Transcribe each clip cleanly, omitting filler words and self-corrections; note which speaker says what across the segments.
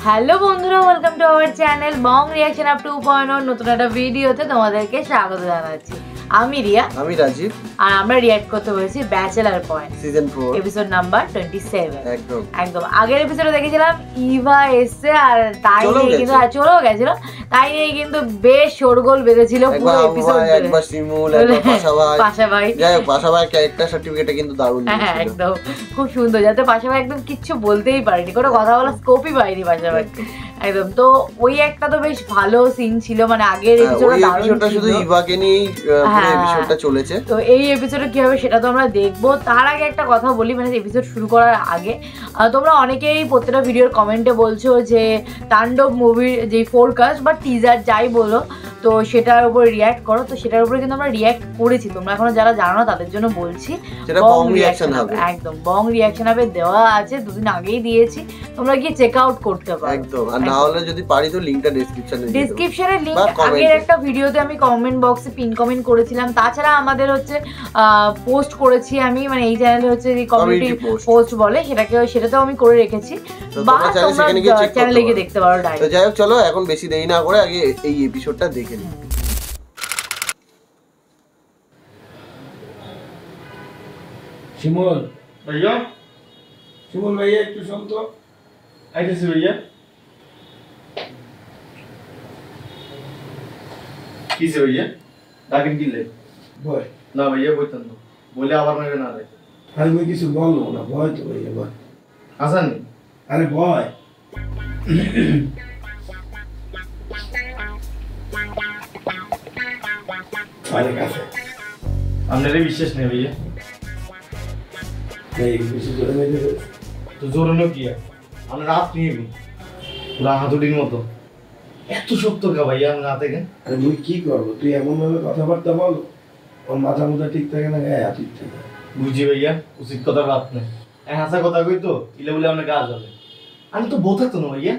Speaker 1: Hello বন্ধুরা, welcome to our channel Bong reaction up 2.0 নতুন একটা ভিডিওতে তোমাদেরকে স্বাগত জানাচ্ছি। আমি রিয়া,
Speaker 2: আমি রাজীব,
Speaker 1: আর আমরা রিয়াক্ট করতে বলেছি bachelor point
Speaker 2: season 4
Speaker 1: episode number 27।
Speaker 2: একদম
Speaker 1: আগের এপিসোডে দেখেছিলাম ইভা এসছে আর তাই নিয়ে কিন্তু চলেও গেছিল, তাই নিয়ে কিন্তু বেশ শোরগোল বেঁধেছিল পুরো এপিসোড।
Speaker 2: একবার শিমুল, একবার পাশাভাই, যাই হোক পাশাভাই ক্যারেক্টার সার্টিফিকেটে কিন্তু দারুণ ছিল।
Speaker 1: হ্যাঁ একদম খুব সুন্দর, যাতে পাশাভাই একদম কিচ্ছু বলতেই পারেনি, কোনো কথা বলার স্কোপই পাইনি পাশাভাই একদম। তো ওই একটা তো বেশ ভালো সিন ছিল, মানে আগের এপিসোডটা
Speaker 2: শুধু ইভাকে নিয়ে পুরো এপিসোডটা চলেছে।
Speaker 1: তো এই এপিসোডে কি হবে সেটা তো আমরা দেখবো। তার আগে একটা কথা বলি, মানে এপিসোড শুরু করার আগে তোমরা অনেকেই প্রত্যেকটা ভিডিওর কমেন্টে বলছো যে তাণ্ডব মুভির যে ফোরকাস্ট বা টিজার যাই বলো, তো সেটার উপর রিয়্যাক্ট করো। তো সেটার উপরে কিন্তু আমরা রিয়্যাক্ট করেছি, তোমরা এখনো যারা জানো না তাদের জন্য বলছি।
Speaker 2: বং রিঅ্যাকশন হবে,
Speaker 1: একদম বং রিঅ্যাকশন হবে, দেওয়া আছে, দুদিন আগেই দিয়েছি, তোমরা গিয়ে চেক আউট করতে পারো
Speaker 2: একদম। আর না হলে যদি পারি তো লিংকটা ডেসক্রিপশনে
Speaker 1: লিংক আগের একটা ভিডিওতে আমি কমেন্ট বক্সে পিন কমেন্ট করেছিলাম। তাছাড়া আমাদের হচ্ছে পোস্ট করেছি আমি, মানে এই চ্যানেলে হচ্ছে যে কমিউনিটি পোস্ট বলে সেটাতেও আমি করে রেখেছি, বা তোমরা চ্যানেলে গিয়ে দেখতে পারো ডাইরেক্ট।
Speaker 2: তো যাই হোক, চলো এখন বেশি দেরি না করে আগে এই এপিসোডটা দেখে নিই।
Speaker 3: শিমুল भैया, শিমুল ভাইয়া একটু শুন তো। আইতেছি ভাইয়া। কিসে ভাইয়া? ডাকেন কিলে? ভয় না ভাইয়া, বইতেন না, বলে আবার মেরে না রে। আমি কিছু বলবো না, ভয় তো ভাইয়া, ভয় হাসান। আরে ভয় আরে কাছে আপনারে বিশ্বাস নেই ভাইয়া। তো জোরানো কি আমরা রাত নিয়ে হাতুড়ির মতো এত শক্ত কা ভাইয়া আমি রাতে কেন? আরে মুই কি করবো, তুই এমন ভাবে কথাবার্তা বল ওর মাথা মুথা ঠিক থাকে না, গায়ে হাত ঠিক থাকে। বুঝি ভাইয়া, উচিত কথা রাত নেই, হাসা কথা কই তো ইলে বলে আপনার কাজ হবে। আমি তো বোধ থাকতো না ভাইয়া,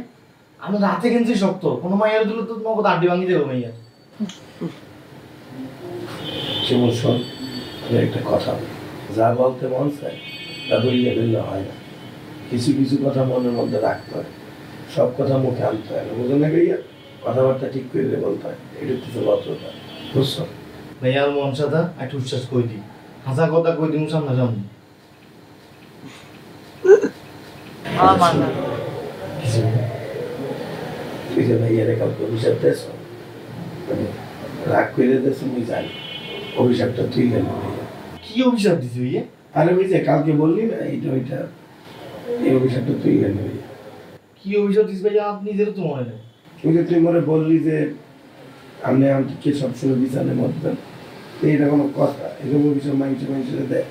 Speaker 3: আমি রাতে কেনছি শক্ত, কোনো মাইয়ার দিলে তো তোমাকে আড্ডি ভাঙি দেবো ভাইয়া। শিমুল শোন, একটা কথা যা বলতে মন চায় তা বললে ফেললে হয় না, কিছু কিছু কথা মনের মধ্যে রাখতে হয়, সব কথা মুখে আনতে হয় না, বুঝো না ভাইয়া? কথাবার্তা ঠিক করে বলতে হয়, এটা তো ভদ্রতা, বুঝছো ভাইয়া? আর মন সাদা একটু উচ্ছ্বাস কই দিই, হাসা কথা কই দিই সামনে সামনে। তুই যে ভাইয়া রে কালকে অভিশাপ দেশ রাগ করে দেশ, মুই জানি অভিশাপটা তুই গেল। কি অভিশাপ দিছি ভাইয়া? আরে ওই যে কালকে বললি না এইটা ওইটা, এই অভিশাপটা তুই গেল ভাইয়া। কি অভিশাপ দিস ভাইয়া? আপনি নিজের তো মনে নেই। ওই যে তুই মনে বললি যে আপনি আমাকে সবসময় বিছানে মরতেন, এইটা কোনো কথা? এরকম অভিশাপ মানুষের দেয়?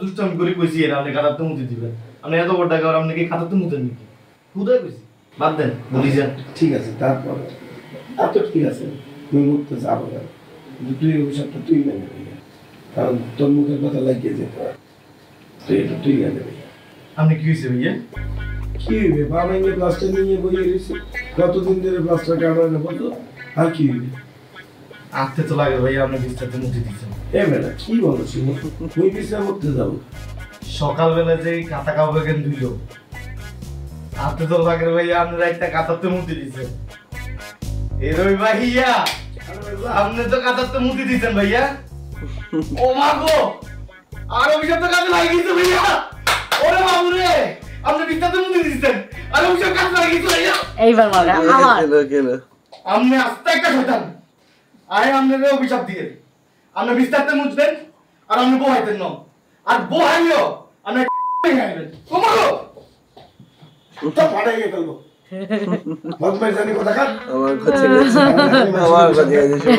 Speaker 3: দুষ্টামি করে কইছি এরা আপনি খাতাতে মুতে দিবেন, আপনি এত বড় টাকা আপনি কি খাতাতে মুতেন নাকি? খুদাই কইছি, বাদ দেন বলি যান। ঠিক আছে, তারপর তো ঠিক আছে, তুই মুখতে যাবো না, কিন্তু তুই অভিশাপটা তুই মেনে নিবি, কারণ তোর মুখের কথা লাগিয়ে যেতে হয়, তুই এটা তুই মেনে নিবি। আপনি কি হয়েছে ভাইয়া? কি হইবে, বাবা এনে প্লাস্টার নিয়ে বইয়ে রয়েছে, কতদিন ধরে প্লাস্টার কাটা না বলতো, আর কি হইবে? আজকে তো লাগে ভাইয়া আপনি বিছানাতে মুতে দিচ্ছেন। এ বেলা কি বলছি, তুই বিছানা মুততে যাবো? সকালবেলা যে কাঁথা কাপড় কেন ধুইলো, আজকে তো লাগে ভাইয়া আপনি একটা কাঁথাতে মুতে দিচ্ছেন। এরই ভাইয়া আপনি তো কাঁথাতে মুতে দিচ্ছেন ভাইয়া। ও মা গো, আর অভিশাপ তো কাজে লাগিয়েছে ভাইয়া। ওরে বাবু রে, আপনি বিছানাতে মুতে দিচ্ছেন, আর অভিশাপ কাজে লাগিয়েছে ভাইয়া। এইবার মাগা আমার আপনি আস্তে একটা শয়তান, আয় আপনাকে অভিশাপ দিয়ে আপনি বিছানাতে মুছবেন আর আপনি বহাইতেন না, আর বহাইও আপনি খাইবেন। ও মা গো, তো ফাটাই গেল মত ভাই জানি কথা কাট আমার কাছে গেছে, আমার কাছে গেছে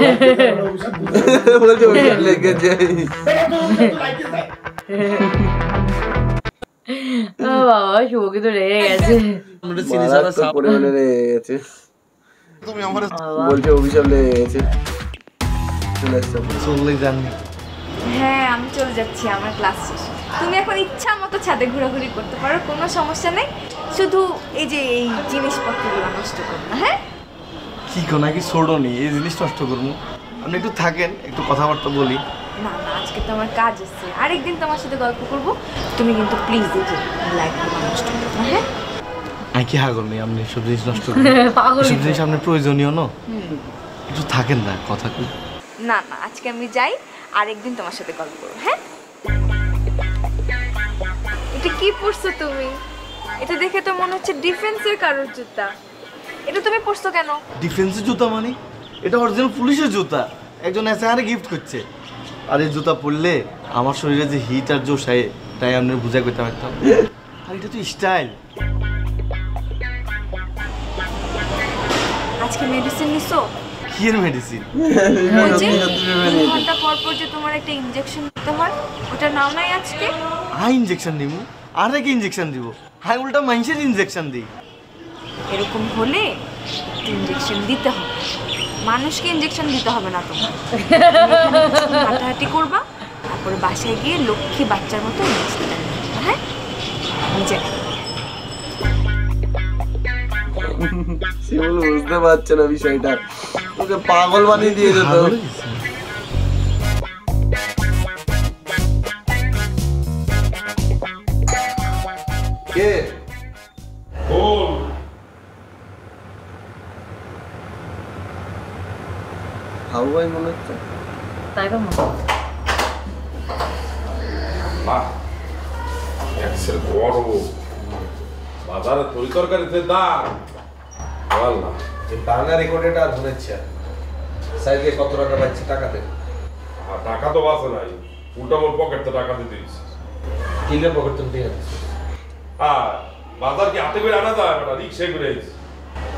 Speaker 3: বলতে অভিশাপ লেগে যায়।
Speaker 1: ও বাবা, শুভকে তো রেগে গেছে,
Speaker 2: আমরা সিরিজ আর সব পরিমাণে রেগে গেছে, তুমি আমার বলতে অভিশাপ লেগে গেছে। চলে আসছো? চলে যান।
Speaker 4: হ্যাঁ আমি চলে যাচ্ছি, আমার ক্লাস শেষ। তুমি এখন ইচ্ছা মতো ছাদে ঘোরাঘুরি করতে পারো, কোনো সমস্যা নেই, শুধু এই যে এই জিনিসপত্রগুলো নষ্ট করো না। হ্যাঁ
Speaker 3: কি কোনা কি ছোড়ো নি এই জিনিস নষ্ট করবো? আপনি একটু থাকেন, একটু কথাবার্তা বলি।
Speaker 4: না না, আজকে তো আমার কাজ আছে, আরেকদিন তোমার সাথে গল্প করব। তুমি কিন্তু প্লিজ এই যে লাইফটা নষ্ট করো না, হ্যাঁ?
Speaker 3: আমি কি হাগল নেই, আপনি সব জিনিস নষ্ট
Speaker 1: পাগল
Speaker 3: সব জিনিস আপনার প্রয়োজনীয় না, একটু থাকেন না কথা কই।
Speaker 4: না না, আজকে আমি যাই, আরেকদিন তোমার সাথে গল্প করবো, হ্যাঁ? এটা কি পরছো তুমি? এটা দেখে তো মনে হচ্ছে ডিফেন্সের কারোর জুতা। এটা তুমি পরছো কেন?
Speaker 3: ডিফেন্সের জুতা মানে? এটা অরিজিনাল পুলিশের জুতা, একজন এসে আরে গিফট করছে। আর এই জুতা পরলে আমার শরীরে যে হিট আর জোশ হয় তাই আপনি বুঝাই করতে পারতাম। আর এটা তো স্টাইল।
Speaker 4: আজকে মেডিসিন নিছো?
Speaker 3: কি এর মেডিসিন?
Speaker 4: ওই যে 3 ঘন্টা পর পর যে তোমার একটা ইনজেকশন দিতে হয়, ওটা নাও নাই আজকে?
Speaker 3: হাই ইনজেকশন দিব? আর কি ইনজেকশন দিব? হাই উল্টা মানুষের ইনজেকশন দিই।
Speaker 4: এরকম হলে ইনজেকশন দিতে হবে, মানুষকে ইনজেকশন দিতে হবে না। তোমার হাঁটাহাঁটি করবা, তারপরে বাসায় গিয়ে লক্ষ্মী বাচ্চার মতো নাচতে থাকবে, হ্যাঁ? নিজে
Speaker 2: শিমুল বুঝতে পারছে না বিষয়টা, ওকে পাগল বানিয়ে দিয়ে যেত। কে হাউ ভাই মনে হচ্ছে,
Speaker 1: তাই তো মনে হয়।
Speaker 5: এক্সের বড় বাজারে তরি তরকারিতে দাম আল্লাহ।
Speaker 6: যে বাংলা রেকর্ডেটা ধরেছে সাইডে কত টাকা পাচ্ছে টাকা দে।
Speaker 5: আর টাকা তো বাঁচে নাই, উল্টা মোর পকেটে টাকা দিতে দিচ্ছি।
Speaker 6: কিলে পকেট তুমি দিয়ে
Speaker 5: আর বাজার কি হাতে করে আনা যায় বেটা, রিক্সায় করে আইছি।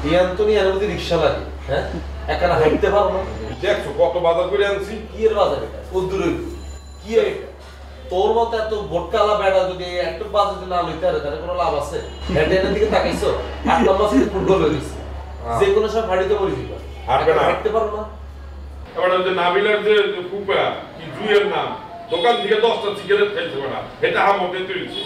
Speaker 6: দিয়ান তুমি আর যদি রিকশা লাগে, হ্যাঁ একা হাঁটতে পারো না।
Speaker 5: দেখছো কত বাজার করে আনছি।
Speaker 6: কি এর বাজার এটা ও দূরে কি এটা তোর মতো এত ভোটকালা বেড়া যদি একটু বাজারে না লইতে পারে তাহলে কোনো লাভ আছে? হেডেনের দিকে তাকাইছো, এক নম্বর থেকে ফুটবল হয়ে গেছে, যে কোনো সব হাড়িতে মরে যাবে,
Speaker 5: হাঁটবে না,
Speaker 6: হাঁটতে পারো না।
Speaker 5: এবার ওই যে নাবিলার যে ফুপা কি জুয়ের নাম, দোকান থেকে 10টা সিগারেট খাইছে বেটা, এটা হামতে তুলছে।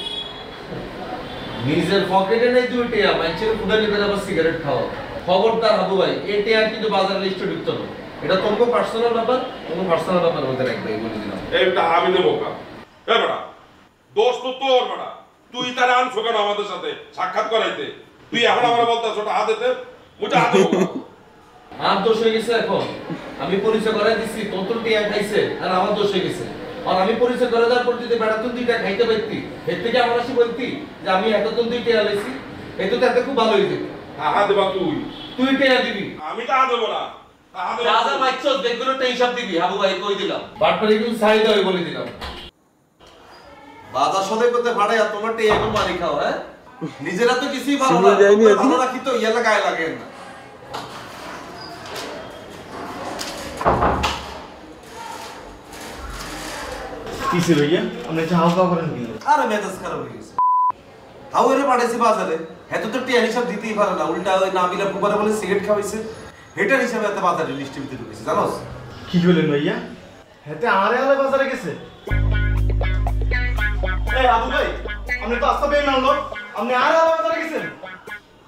Speaker 6: নিজের পকেটে নেই তুই টিয়া, মানুষের ফুডা নিবে আবার সিগারেট খাওয়া। খবরদার হাবু ভাই, এই টিয়া কিন্তু বাজারে লিস্টে ঢুকতো না। এটা তোমার পার্সোনাল ব্যাপার, তোমার পার্সোনাল ব্যাপার মধ্যে রাখবে, বলে দিলাম।
Speaker 5: এইটা আমি দেবো কা এ বেটা, দোষ তো তোর বেটা, তুই তারা আনছো কেন আমাদের সাথে সাক্ষাৎ করাইতে? তুই এখন আমার বলতেছ ওটা হাতেতে, ওটা হাতে
Speaker 6: আমার দোষ হয়ে গেছে। এখন আমি পরিচয় করাই দিচ্ছি, তোর টিয়া খাইছে আর আমার দোষ হয়ে গেছে। আর আমি পরিচয় করে দেওয়ার পর যদি বেড়া তুই দুইটা খাইতে পারতি, এর থেকে আমার আসি বলতি যে আমি এত তুই টিয়া লাইছি, এত তো এত খুব ভালো হয়ে যেত।
Speaker 5: টাকা দেবা তুই,
Speaker 6: তুই টিয়া দিবি,
Speaker 5: আমি টাকা দেবো না। টাকা দেবো
Speaker 6: রাজা মাইছস দেখগুলো তে হিসাব দিবি, হাবু ভাই কই দিলাম। বাটপারি কিন্তু সাইড হয়ে বলে দিলাম। বাজার সদাই করতে ভাড়াই আর তোমার টিয়া এখন মারি খাও, হ্যাঁ? নিজেরা তো কিছুই ভালো না, ভালো রাখি তো ইয়ালা গায়ে লাগে না।
Speaker 3: কি ছিল ইয়া? আপনি চা হাওয়া করেন কি?
Speaker 6: আরে মেজাজ খারাপ হয়ে গেছে। হাউ এর পাঠাইছি বাজারে, এত তো টিয়া হিসাব দিতেই পারে না, উল্টা ওই নাবিলা ফুবারে বলে সিগারেট খাওয়াইছে, হেটার হিসাবে এত বাজারে লিস্টে ভিতরে ঢুকেছে, জানোস?
Speaker 3: কি বলেন ভাইয়া? হেতে আরে আলে বাজারে গেছে। এই আবু ভাই, আপনি তো আস্তা বেইমান লোক, আপনি আরে আলে বাজারে গেছেন?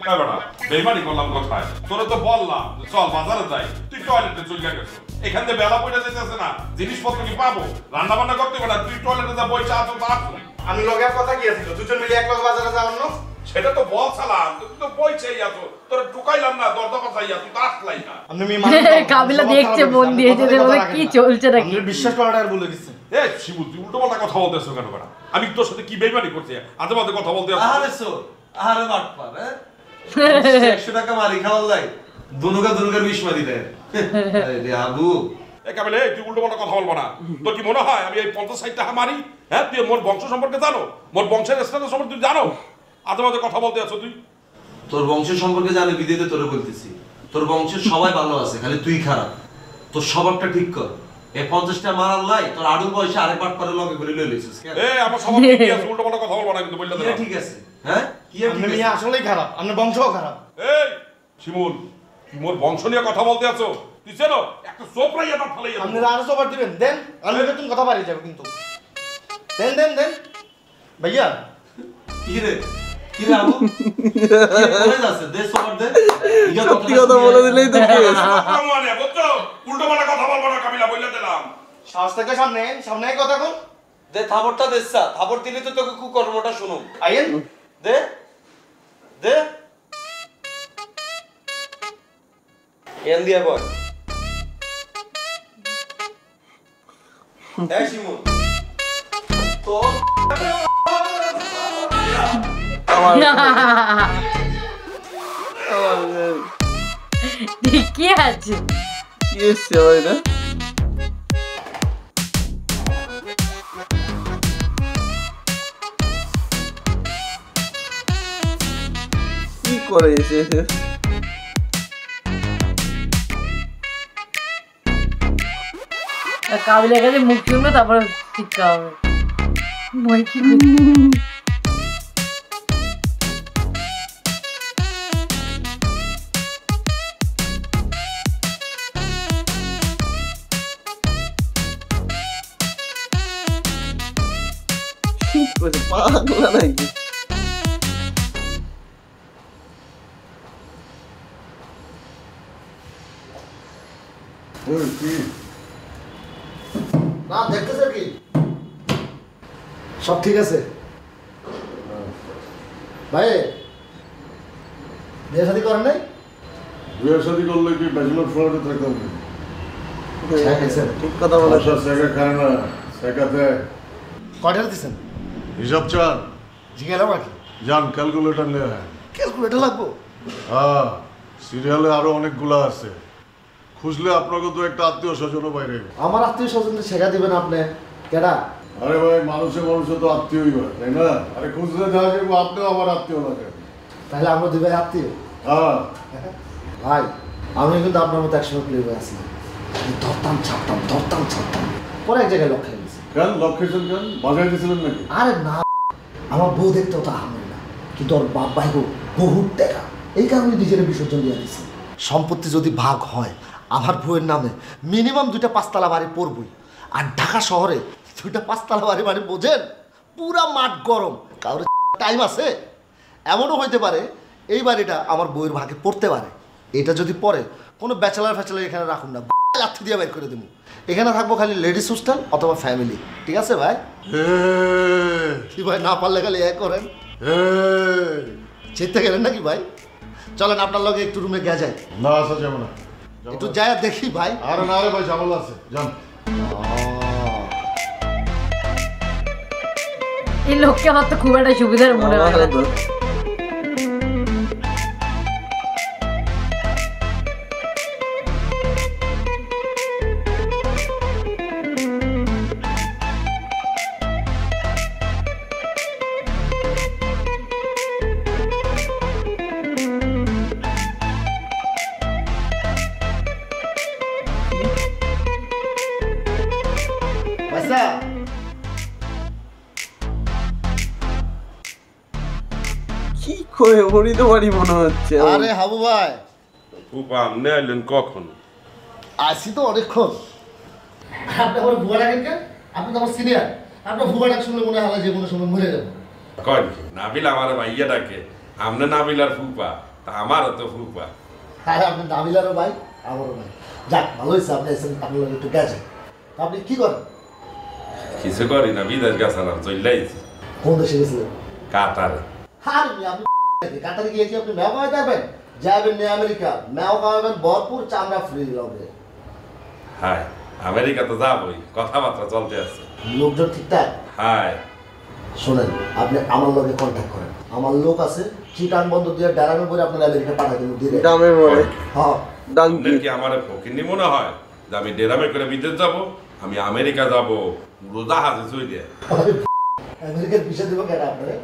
Speaker 5: না বেটা, বেইমানি করলাম কোথায়? তোরে তো বললাম যে চল বাজারে যাই, তুই টয়লেটে চলে গেছো। এখান থেকে বেলা পড়ে যেতেছে না, জিনিসপত্র কি পাবো? রান্না বান্না করতে বেটা, তুই টয়লেটে যা বই চা তো আসুন।
Speaker 3: আমি লগে কথা কি আছিল? দুজন মিলে এক লগে বাজারে যাওয়ার না?
Speaker 5: সেটা তো বলছিলাম, তুই তো বই চাই আছো, তোরে ঢুকাইলাম না, দরজা পাছাইয়া তুই তো আসলাই না।
Speaker 3: আপনি মি মানে
Speaker 1: কাবিলা দেখছে মন দিয়ে যে বলে কি চলছে নাকি।
Speaker 3: আপনি বিশ্বাস করাটা আর ভুলে গেছেন।
Speaker 5: এ শিবু, তুই উল্টো পাল্টা কথা বলতেছো কেন বেটা? আমি তোর সাথে কি বেইমানি করছি? আজে বাজে কথা বলতে আছো।
Speaker 6: আরে সো, আরে বাটপার, হ্যাঁ? 100 টাকা মারি খাওয়ার লাই, দুনুকা 20 মারি দেয়। আরে আবু,
Speaker 5: একেবারে তুই উল্টো পাল্টা কথা বলবো না। তোর কি মনে হয় আমি এই 50-60 টাকা মারি? হ্যাঁ, তুই মোর বংশ সম্পর্কে জানো? মোর বংশের স্ট্যাটাস সম্পর্কে তুই জানো? আজে বাজে কথা বলতে আছো তুই।
Speaker 6: তোর বংশের সম্পর্কে জানি বিদিতে তোরে বলতেছি। তোর বংশের সবাই ভালো আছে, খালি তুই খারাপ। তোর স্বভাবটা ঠিক কর। এই 50টা মারার লাই তোর আড়ু বয়সে আরেক বাটপারের লগে করে লই লইছিস।
Speaker 5: এ আমার স্বভাব ঠিক আছে, উল্টো পাল্টা কথা বলবো না কিন্তু বললে
Speaker 6: কি ঠিক আছে? হ্যাঁ? কি ঠিক
Speaker 3: আপনি
Speaker 6: আছে?
Speaker 3: মিয়া আসলেই খারাপ, আপনার বংশও খারাপ।
Speaker 5: এই শিমুল, তুই মোর বংশ নিয়ে কথা বলতে আছো? তুই জানো একটা চোপড়াই আমার ফেলাই যাবে।
Speaker 3: আপনারা আরো সবার দিবেন, দেন আমি বেতন কথা বাড়ি যাবে কিন্তু। দেন ভাইয়া।
Speaker 6: কি রে আবু, কি আছে দে সবার দে।
Speaker 2: সত্যি কথা বলে দিলেই তো কেস।
Speaker 5: মানে বুঝছো, উল্টো পাল্টা কথা বলবো না কাবিলা, বলে দিলাম।
Speaker 3: সাহস থেকে সামনে কথা কর।
Speaker 6: দে থাপড়টা দেছা, থাপড় দিলে তো তোকে কুকর্মটা শুনুম।
Speaker 3: আইয়েন
Speaker 6: দে দে এন দিয়া বল। এই শিমুল তো
Speaker 1: কি আছে
Speaker 2: কি এসছে আমার এটা কি করে এসে
Speaker 1: কাবিলের কাছে মুখ শুনবে তারপরে শিক্ষা হবে মই কি
Speaker 2: পাগলা নাকি
Speaker 7: না দেখতেছে কি সব ঠিক আছে ভাই বিয়ে শাদী করেন নাই
Speaker 8: বিয়ে শাদী করলে কি ব্যাচেলর ফ্লোরে থাকতাম
Speaker 2: ঠিক কথা বলে
Speaker 8: সেকা খায় না সেকাতে
Speaker 7: কয়টা দিচ্ছেন
Speaker 8: হিসাব চান
Speaker 7: জিজ্ঞাসা আর কি
Speaker 8: যান ক্যালকুলেটর নিয়ে
Speaker 7: ক্যালকুলেটর লাগবো
Speaker 8: হ্যাঁ সিরিয়ালে আরো অনেকগুলো আছে খুঁজলে আপনাকে তো একটা আত্মীয় স্বজনও বাইরে
Speaker 7: আমার আত্মীয় স্বজনদের শেখা দিবেন আপনি কেডা
Speaker 8: আরে ভাই মানুষে তো আত্মীয়ই হয় তাই না আরে খুঁজলে দেখা যাবে আপনিও আমার আত্মীয় লাগে
Speaker 7: তাহলে আমরা দুই ভাই আত্মীয়
Speaker 8: হ্যাঁ
Speaker 7: ভাই আমি কিন্তু আপনার মতো একসময় প্লে হয়ে আছি ধরতাম ছাড়তাম পরে এক জায়গায় লক্ষ্য গেছি
Speaker 8: কেন লক্ষ্যেছেন কেন বাজায় দিয়েছিলেন নাকি
Speaker 7: আরে না আমার বউ দেখতেও তো আহামের না কিন্তু ওর বাপ ভাই বহুত টাকা এই কারণে নিজের বিসর্জন দিয়ে দিচ্ছে সম্পত্তি যদি ভাগ হয় আমার বউয়ের নামে মিনিমাম 2টা 5তলা বাড়ি পড়বই আর ঢাকা শহরে 2টা 5তলা বাড়ি বোঝেন পুরা মাঠ গরম কারোর টাইম আছে এমনও হইতে পারে এই বাড়িটা আমার বউয়ের ভাগে পড়তে পারে এটা যদি পড়ে কোনো ব্যাচেলার এখানে রাখুন না লাথি দিয়ে বের করে দেবো এখানে থাকবো খালি লেডিস হোস্টেল অথবা ফ্যামিলি ঠিক আছে ভাই কি ভাই না পারলে খালি এক করেন চেতে গেলেন নাকি ভাই চলেন আপনার লগে একটু রুমে গিয়ে যাই
Speaker 8: না আসা যাবে না
Speaker 7: একটু যাই দেখি ভাই
Speaker 8: আরে না রে ভাই ঝামেলা আছে যান
Speaker 1: এই লোককে আমার তো খুব একটা সুবিধার মনে হয় না
Speaker 7: ভাইসা
Speaker 2: কি করে মরি তো বাড়ি মনে হচ্ছে
Speaker 7: আরে হাবু ভাই
Speaker 5: ফুপা আপনি আইলেন কখন?
Speaker 7: আসি তো অনেকক্ষণ আপনি আমার ভুয়া ডাকেন কেন আপনি তো আমার সিনিয়র আপনার ভুয়া ডাক শুনলে মনে হয় যে কোনো সময় মরে যাবো
Speaker 5: কয় কি? নাবিল আমার ভাইয়া ডাকে, আমনে নাবিল আর ফুপা, তা আমারও তো ফুপা।
Speaker 7: আরে আপনি নাবিলারও ভাই আমারও ভাই যাক ভালো হয়েছে আপনি এসেছেন আপনার লগে একটু গেছেন আপনি কি করেন
Speaker 5: কিছু করি না, বিদেশ গেছিলাম, চললাইছি
Speaker 7: কোন দেশে গেছিলেন
Speaker 5: কাতারে।
Speaker 7: আর আপনি কাতারে গিয়েছি আপনি ম্যাও খাওয়াই যাবেন যাবেন না আমেরিকা ম্যাও খাওয়াবেন ভরপুর চামড়া ফ্রি লগে
Speaker 5: হায়, আমেরিকা তো যাবই, কথাবার্তা চলতে আছে।
Speaker 7: লোকজন ঠিকঠাক
Speaker 5: হায়,
Speaker 7: শোনেন আপনি আমার লগে কন্ট্যাক্ট করেন আমার লোক আছে চিটান বন্ধ দিয়ে ড্যারামে করে আপনার আমেরিকা পাঠা দেবেন দিয়ে
Speaker 2: দামে বলে
Speaker 7: হ্যাঁ
Speaker 5: আপনার কি আমার ফকিন্নি মনে হয় যে আমি ডেরামে করে বিদেশ যাব, আমি আমেরিকা যাব, পুরো জাহাজে চই দিয়ে।
Speaker 7: আমেরিকার পিছিয়ে দেবো কেন আপনারে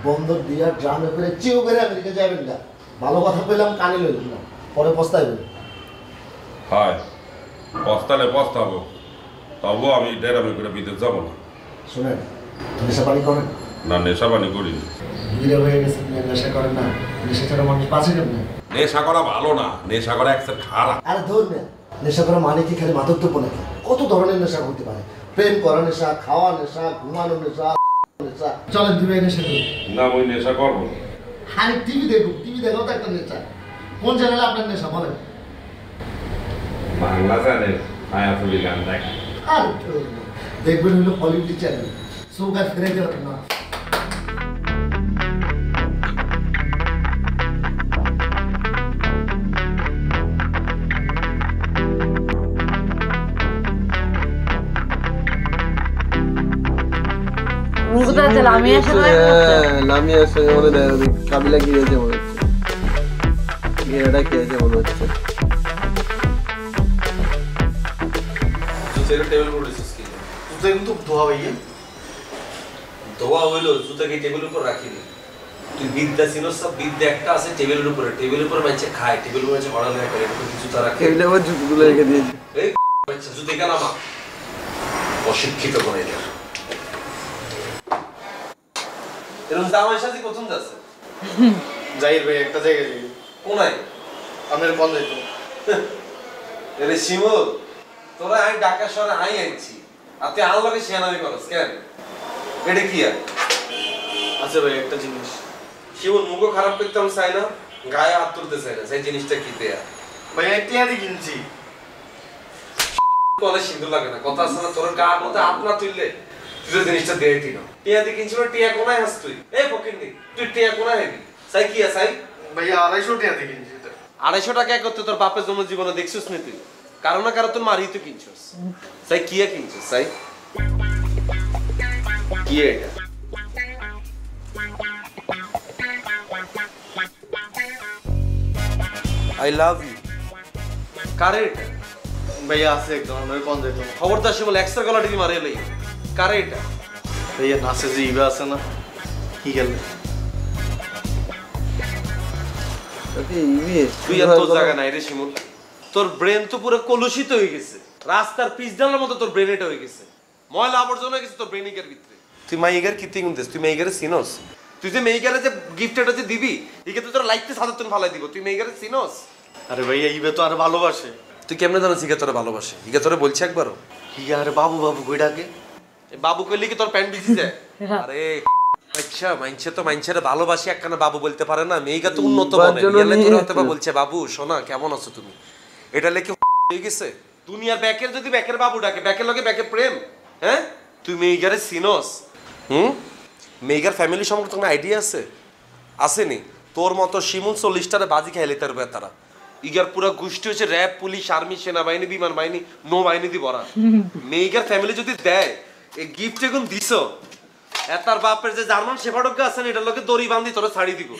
Speaker 7: বন্দর দিয়া ড্রামে করে চিও করে আমেরিকা যাবেন না ভালো কথা বললাম কানে লইলেন না পরে পস্তাইবেন
Speaker 5: হয়, পস্তালে পস্তাবো, তবু আমি ডেরামে করে বিদেশ যাব না।
Speaker 7: শোনেন নেশা পানি করেন
Speaker 5: না, নেশা পানি করি না।
Speaker 7: বিয়ে হয়ে গেছে নেশা করেন না নেশা ছাড়া মানুষ বাঁচে কেমন
Speaker 5: নেশা করা ভালো না, নেশা করা একটা খারাপ।
Speaker 7: আরে ধর না নেশা করা মানে কি খালি মাদকদ্রব্য নাকি কত ধরনের নেশা হতে পারে প্রেম করা নেশা খাওয়া নেশা ঘুমানো নেশা নেশা চলেন দিবে নেশা করি
Speaker 5: না, আমি নেশা করবো না।
Speaker 7: আরে টিভি দেখো তো একটা নেশা কোন চ্যানেলে আপনার নেশা বলেন
Speaker 5: বাংলা চ্যানেল মায়াপুরি গান দেখ।
Speaker 7: দেখবেন হলো হলিউড চ্যানেল সৌগাত ফিরে গেল না
Speaker 2: লামিয়ার সঙ্গে মনে দেয় কাবিলা গিয়েছে মনে হচ্ছে গিয়েটা খেয়েছে মনে হচ্ছে
Speaker 6: টেবিল পড়েছিস কি
Speaker 3: জুতা কিন্তু ধোয়া ভাইয়া
Speaker 6: ধোয়া হইলো জুতা কি টেবিলের উপর রাখিনি তুই বিদ্যা চিনস সব বিদ্যা একটা আছে টেবিলের উপরে মাইছে খায় টেবিলের উপরে মাইছে অর্ডার করে এরকম কিছু তারা
Speaker 2: টেবিলে আবার জুতোগুলো রেখে দিয়েছে
Speaker 6: এই আচ্ছা জুতা কেন আমা অশিক্ষিত করে এর এরকম জামাই সাথে প্রথম যাচ্ছে
Speaker 3: জাহির ভাই একটা জায়গায় যাই
Speaker 6: কোনায়
Speaker 3: আপনার কোন যাইতো
Speaker 6: এরে শিমুল তোরা আই ঢাকা শহরে আইছি আর তুই আল্লাহকে শেয়ানামি করস কেন এটা কি
Speaker 3: আচ্ছা ভাই একটা জিনিস
Speaker 6: শিমুল মুখও খারাপ করতে আমি চাই না গায়ে হাত তুলতে চাই না সেই জিনিসটা কি দেয়া
Speaker 3: ভাই টিয়াদি কিনছি
Speaker 6: বলে সিন্ধু লাগে না কথা আছে না তোর গার মধ্যে হাত না তুললে তুই জিনিসটা দিয়ে দিন টিয়াদি কিনছি না টিয়া কোনায় হাস তুই এই ফকিন্নি তুই টিয়া কোনায় হেবি চাই কি চাই
Speaker 3: ভাইয়া 250 টিয়াদি কিনছি
Speaker 6: 250 টাকা করতে তোর বাপের জন্য জীবনে দেখছিস না তুই কারণ না কারণ তোর মারি তো কিনছিস চাই কি কিনছিস চাই কি এটা আই লাভ ইউ কারে এটা
Speaker 3: ভাইয়া আছে একদম আপনার কোন যাইতো
Speaker 6: খবরদার শিমুল এক্সট্রা গলা টিভি মারে লই কারে এটা
Speaker 3: ভাইয়া নাচে যে ইবা আছে না কি গেল
Speaker 6: তুই আর তোর জায়গা নাই রে শিমুল তোর ব্রেন তো পুরো কলুষিত হয়ে গেছে রাস্তার পিচ ডালার মতো তোর ব্রেন এটা হয়ে গেছে ময়লা আবর্জনা হয়ে গেছে তোর ব্রেনিকের ভিতরে তুই মাইগার কি তিন দিস তুই মাইগারে চিনোস তুই যে মেইগারে যে গিফট এটা যে দিবি একে তো তোর লাইফতে সাদা তুন ফালাই দিব তুই মেইগারে চিনোস
Speaker 3: আরে ভাইয়া ইবে তো আর ভালোবাসে
Speaker 6: তুই কেমনে জানিস ইকে তোরে ভালোবাসে ইকে তোরে বলছে একবারও
Speaker 3: ইয়া আরে বাবু বাবু কইডাকে
Speaker 6: বাবু কইলি কি তোর প্যান্ট ভিজি যায় আরে আচ্ছা মাইনছে তো ভালোবাসি একখানা বাবু বলতে পারে না মেয়েগা তো উন্নত মনে গেলে তোর হয়তো বলছে বাবু সোনা কেমন আছো তুমি এটা লেখে হয়ে গেছে দুনিয়ার ব্যাকের যদি ব্যাকের বাবু ডাকে ব্যাকের লগে ব্যাকের প্রেম হ্যাঁ তুই মেয়েগারে চিনোস মেয়েগার ফ্যামিলি সম্পর্কে তোমার আইডিয়া আছে আসেনি তোর মতো শিমুল 40টারে বাজি খাইলে তার তারা ইগার পুরো গোষ্ঠী হচ্ছে র্যাব পুলিশ আর্মি সেনাবাহিনী বিমান বাহিনী নৌ বাহিনী দি ভরা মেয়েগার ফ্যামিলি যদি দেয় এই গিফট এখন দিছো এতার বাপের যে জার্মান শেফার্ড আছে এটার লগে দড়ি বাঁধি তোরা ছাড়ি দিব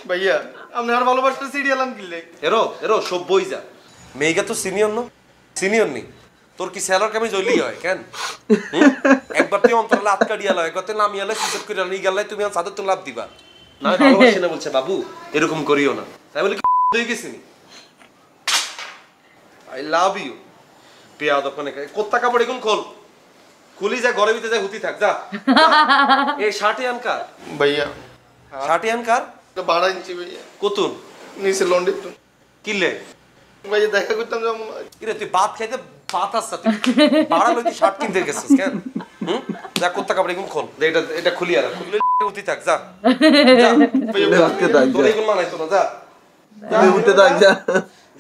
Speaker 3: ভাইয়া আপনি আর ভালোবাসতে সিরিয়াল আন কিনলে
Speaker 6: এরো সব বই যা মেয়েগা তো সিনিয়র নি তোর কি স্যালার কামি জলি হয় কেন একবার তুই অন্তরালে আটকা দিয়ালো একবার তুই নামিয়ালে সুযোগ করে নিয়ে গেলে তুমি আর সাথে তো লাভ দিবা না ভালোবাসি না বলছে বাবু এরকম করিও না তাই বলে হয়ে গেছিনি আই লাভ ইউ পেয়া দোকানে কোত্তা কাপড় এখন খোল খুলি যা ঘরের ভিতরে যা হুতি থাক যা এই শার্টে আনকার
Speaker 3: ভাইয়া
Speaker 6: শার্টে আনকার
Speaker 3: তো 12 ইঞ্চি ভাইয়া
Speaker 6: কতুন
Speaker 3: নিচে লন্ডি তো
Speaker 6: কিলে
Speaker 3: ভাইয়া দেখা করতাম যেমন
Speaker 6: কিরে তুই ভাত খাইতে ভাত আসছা তুই বাড়া লইতে শার্ট কিনতে গেছিস কেন যা কোত্তা কাপড় এখন খোল এটা খুলি আর খুললে হুতি থাক যা যা
Speaker 2: উঠতে থাক
Speaker 6: তোর এগুলো মানাই তো না যা
Speaker 2: উঠতে থাক যা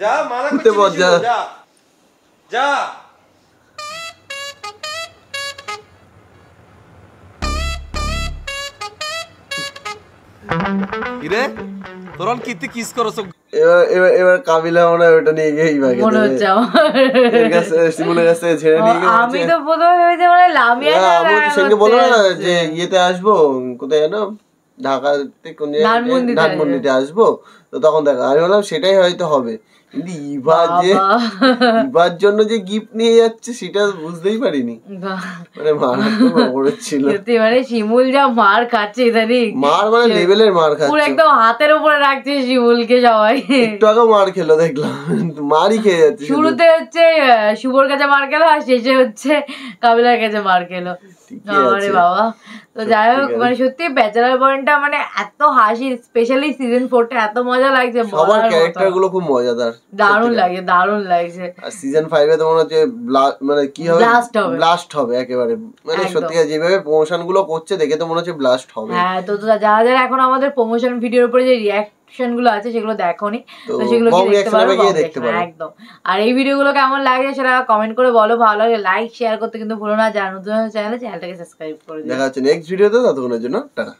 Speaker 6: যা মানা করছিস যা যা ইরে তোরন কিতে কিস করছ
Speaker 2: এবার কাবিলা মনে হয় ওটা নিয়ে গিয়ে ভাগে
Speaker 1: মনে হচ্ছে
Speaker 2: এর কাছে সিমনের কাছে ছেড়ে নিয়ে গিয়ে
Speaker 1: আমি তো প্রথমে ভেবেছি মানে লামিয়া
Speaker 2: সঙ্গে বলো না যে ইয়েতে আসবো কোথায় জানো ঢাকাতে কোন ধানমন্ডিতে আসবো তো তখন দেখা আমি বললাম সেটাই হয়তো হবে কিন্তু ইবার জন্য যে গিফট নিয়ে যাচ্ছে সেটা বুঝতেই পারিনি মানে মার ছিল
Speaker 1: মানে শিমুল যা মার খাচ্ছে ইদানিং
Speaker 2: মার মানে লেভেলের মার খাচ্ছে
Speaker 1: পুরো একদম হাতের উপরে রাখছে শিমুলকে সবাই
Speaker 2: একটু আগে মার খেলো দেখলাম মারই খেয়ে যাচ্ছে
Speaker 1: শুরুতে হচ্ছে শুভর কাছে মার খেলো আর শেষে হচ্ছে কাবিলার কাছে মার খেলো আরে বাবা তো যাই হোক মানে সত্যি ব্যাচেলার পয়েন্টটা মানে এত হাসি স্পেশালি সিজন 4 টা এত মজা লাগছে
Speaker 2: সবার ক্যারেক্টার গুলো খুব মজাদার
Speaker 1: দারুণ লাগছে
Speaker 2: আর সিজন 5 এ তো মনে হচ্ছে মানে কি হবে ব্লাস্ট হবে একেবারে মানে সত্যি যেভাবে প্রমোশন গুলো করছে দেখে তো মনে হচ্ছে ব্লাস্ট হবে
Speaker 1: হ্যাঁ তো যারা যারা এখন আমাদের প্রমোশন ভিডিওর উপরে যে রিঅ্যাক্ট গুলো আছে সেগুলো দেখোনি, তো সেগুলো দেখতে পারো একদম। আর এই ভিডিওগুলো কেমন লাগে সেটা কমেন্ট করে বলো, ভালো লাগে লাইক শেয়ার করতে কিন্তু ভুলো না, যারা নতুন চ্যানেলটাকে সাবস্ক্রাইব করে দিও।
Speaker 2: দেখা হচ্ছে নেক্সট ভিডিওতে, ততক্ষণের জন্য টাটা।